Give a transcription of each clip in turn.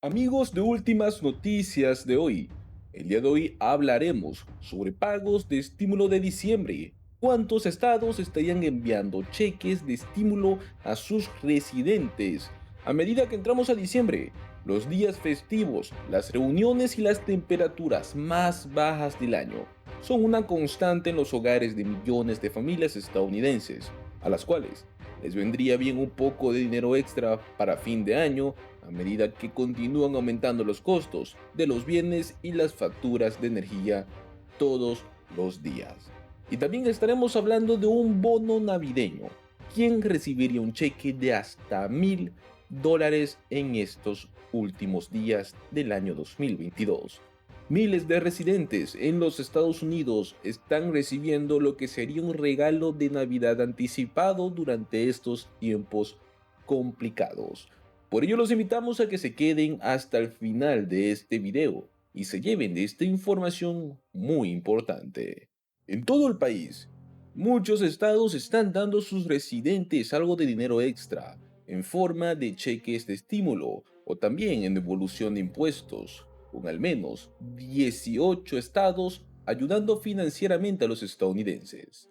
Amigos de Últimas Noticias de hoy, el día de hoy hablaremos sobre pagos de estímulo de diciembre. ¿Cuántos estados estarían enviando cheques de estímulo a sus residentes? A medida que entramos a diciembre, los días festivos, las reuniones y las temperaturas más bajas del año son una constante en los hogares de millones de familias estadounidenses, a las cuales les vendría bien un poco de dinero extra para fin de año a medida que continúan aumentando los costos de los bienes y las facturas de energía todos los días. Y también estaremos hablando de un bono navideño. ¿Quién recibiría un cheque de hasta $1000 en estos últimos días del año 2022? Miles de residentes en los Estados Unidos están recibiendo lo que sería un regalo de Navidad anticipado durante estos tiempos complicados. Por ello los invitamos a que se queden hasta el final de este video y se lleven de esta información muy importante. En todo el país, muchos estados están dando a sus residentes algo de dinero extra en forma de cheques de estímulo o también en devolución de impuestos, con al menos 18 estados ayudando financieramente a los estadounidenses.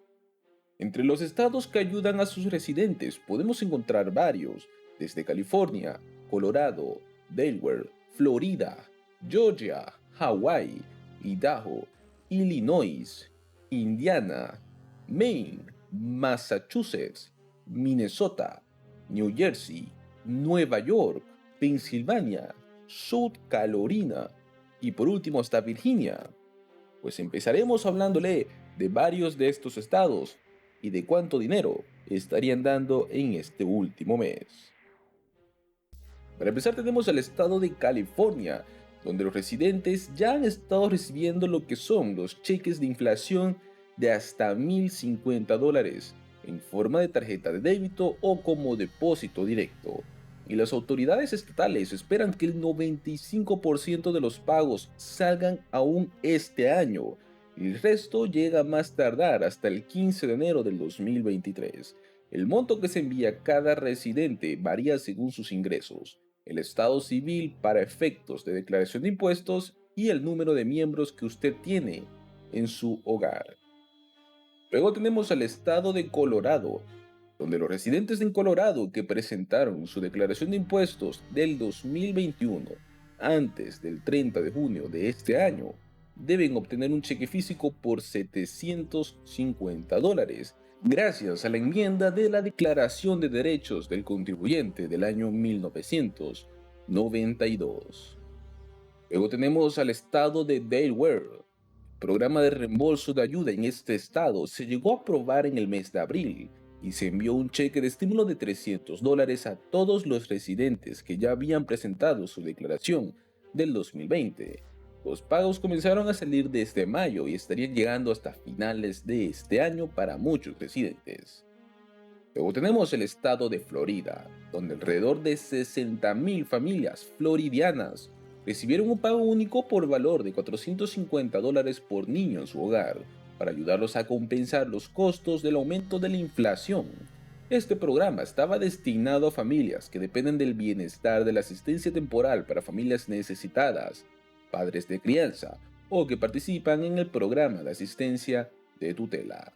Entre los estados que ayudan a sus residentes podemos encontrar varios, desde California, Colorado, Delaware, Florida, Georgia, Hawái, Idaho, Illinois, Indiana, Maine, Massachusetts, Minnesota, New Jersey, Nueva York, Pensilvania, South Carolina y por último hasta Virginia. Pues empezaremos hablándole de varios de estos estados y de cuánto dinero estarían dando en este último mes. Para empezar tenemos el estado de California, donde los residentes ya han estado recibiendo lo que son los cheques de inflación de hasta $1050 en forma de tarjeta de débito o como depósito directo. Y las autoridades estatales esperan que el 95% de los pagos salgan aún este año, y el resto llega a más tardar hasta el 15 de enero del 2023. El monto que se envía a cada residente varía según sus ingresos, el estado civil para efectos de declaración de impuestos y el número de miembros que usted tiene en su hogar. Luego tenemos al estado de Colorado, donde los residentes en Colorado que presentaron su declaración de impuestos del 2021 antes del 30 de junio de este año deben obtener un cheque físico por $750 gracias a la enmienda de la Declaración de Derechos del Contribuyente del año 1992. Luego tenemos al estado de Delaware. El programa de reembolso de ayuda en este estado se llegó a aprobar en el mes de abril y se envió un cheque de estímulo de $300 a todos los residentes que ya habían presentado su declaración del 2020. Los pagos comenzaron a salir desde mayo y estarían llegando hasta finales de este año para muchos residentes. Luego tenemos el estado de Florida, donde alrededor de 60.000 familias floridianas recibieron un pago único por valor de $450 por niño en su hogar, para ayudarlos a compensar los costos del aumento de la inflación. Este programa estaba destinado a familias que dependen del bienestar de la asistencia temporal para familias necesitadas, padres de crianza o que participan en el programa de asistencia de tutela.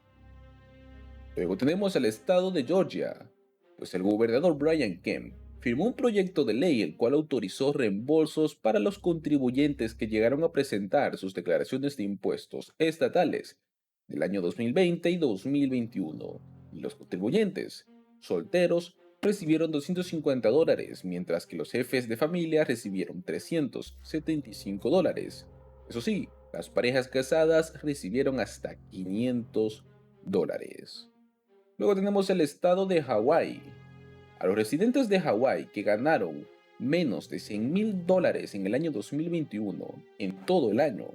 Luego tenemos al estado de Georgia, pues el gobernador Brian Kemp firmó un proyecto de ley el cual autorizó reembolsos para los contribuyentes que llegaron a presentar sus declaraciones de impuestos estatales del año 2020 y 2021, y los contribuyentes solteros recibieron $250, mientras que los jefes de familia recibieron $375. Eso sí, las parejas casadas recibieron hasta $500. Luego tenemos el estado de Hawái. A los residentes de Hawái que ganaron menos de $100,000 en el año 2021, en todo el año,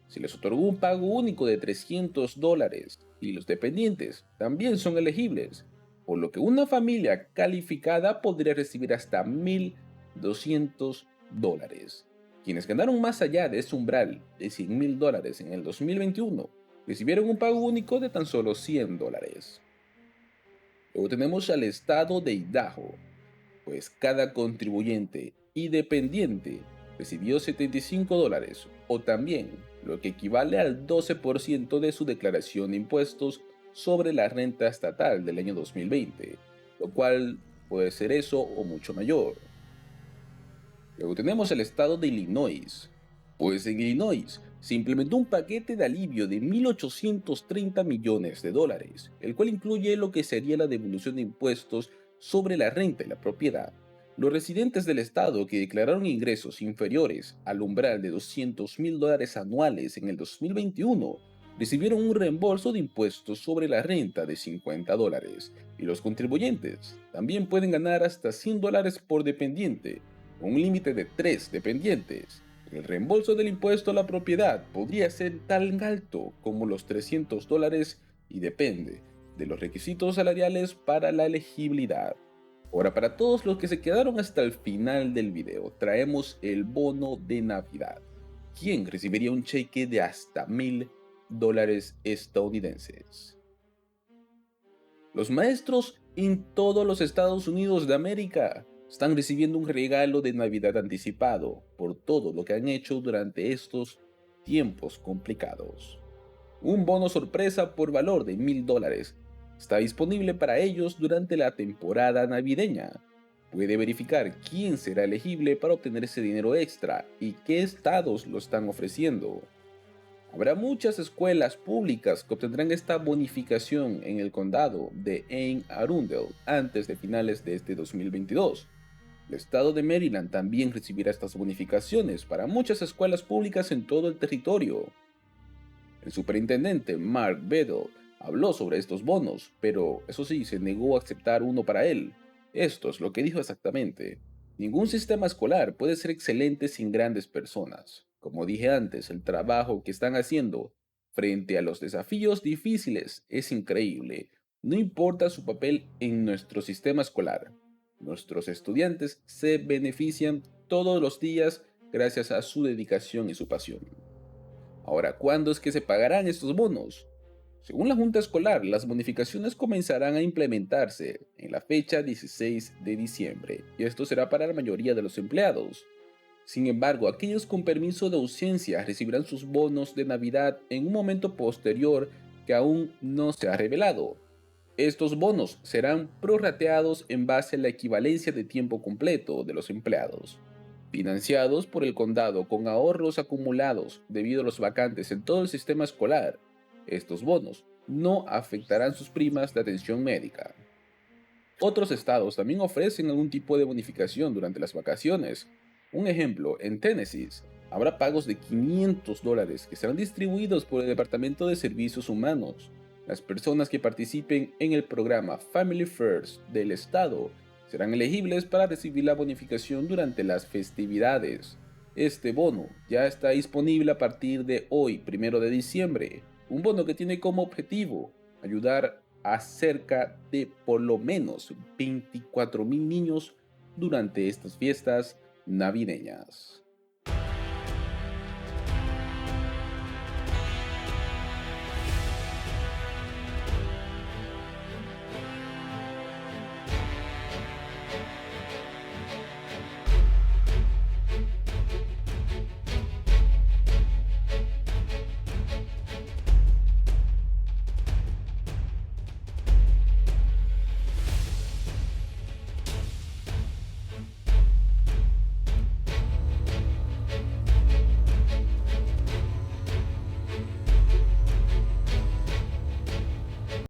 se les otorgó un pago único de $300 y los dependientes también son elegibles, por lo que una familia calificada podría recibir hasta $1,200. Quienes ganaron más allá de ese umbral de $100,000 en el 2021 recibieron un pago único de tan solo $100. Luego tenemos al estado de Idaho, pues cada contribuyente y dependiente recibió $75, o también lo que equivale al 12% de su declaración de impuestos sobre la renta estatal del año 2020, lo cual puede ser eso o mucho mayor. Luego tenemos el estado de Illinois. Pues en Illinois se implementó un paquete de alivio de $1.830 millones, el cual incluye lo que sería la devolución de impuestos sobre la renta y la propiedad. Los residentes del estado que declararon ingresos inferiores al umbral de $200.000 anuales en el 2021 recibieron un reembolso de impuestos sobre la renta de $50, y los contribuyentes también pueden ganar hasta $100 por dependiente, con un límite de 3 dependientes. El reembolso del impuesto a la propiedad podría ser tan alto como los $300, y depende de los requisitos salariales para la elegibilidad. Ahora, para todos los que se quedaron hasta el final del video, traemos el bono de Navidad. ¿Quién recibiría un cheque de hasta $1.000 estadounidenses? Los maestros en todos los Estados Unidos de América están recibiendo un regalo de Navidad anticipado por todo lo que han hecho durante estos tiempos complicados. Un bono sorpresa por valor de $1.000 está disponible para ellos durante la temporada navideña. Puede verificar quién será elegible para obtener ese dinero extra y qué estados lo están ofreciendo. Habrá muchas escuelas públicas que obtendrán esta bonificación en el condado de Anne Arundel antes de finales de este 2022. El estado de Maryland también recibirá estas bonificaciones para muchas escuelas públicas en todo el territorio. El superintendente Mark Bedell habló sobre estos bonos, pero eso sí, se negó a aceptar uno para él. Esto es lo que dijo exactamente: ningún sistema escolar puede ser excelente sin grandes personas. Como dije antes, el trabajo que están haciendo frente a los desafíos difíciles es increíble. No importa su papel en nuestro sistema escolar. Nuestros estudiantes se benefician todos los días gracias a su dedicación y su pasión. Ahora, ¿cuándo es que se pagarán estos bonos? Según la Junta Escolar, las bonificaciones comenzarán a implementarse en la fecha 16 de diciembre, y esto será para la mayoría de los empleados. Sin embargo, aquellos con permiso de ausencia recibirán sus bonos de Navidad en un momento posterior que aún no se ha revelado. Estos bonos serán prorrateados en base a la equivalencia de tiempo completo de los empleados, financiados por el condado con ahorros acumulados debido a los vacantes en todo el sistema escolar. Estos bonos no afectarán sus primas de atención médica. Otros estados también ofrecen algún tipo de bonificación durante las vacaciones. Un ejemplo, en Tennessee habrá pagos de $500 que serán distribuidos por el Departamento de Servicios Humanos. Las personas que participen en el programa Family First del estado serán elegibles para recibir la bonificación durante las festividades. Este bono ya está disponible a partir de hoy, 1 de diciembre. Un bono que tiene como objetivo ayudar a cerca de por lo menos 24,000 niños durante estas fiestas navideñas.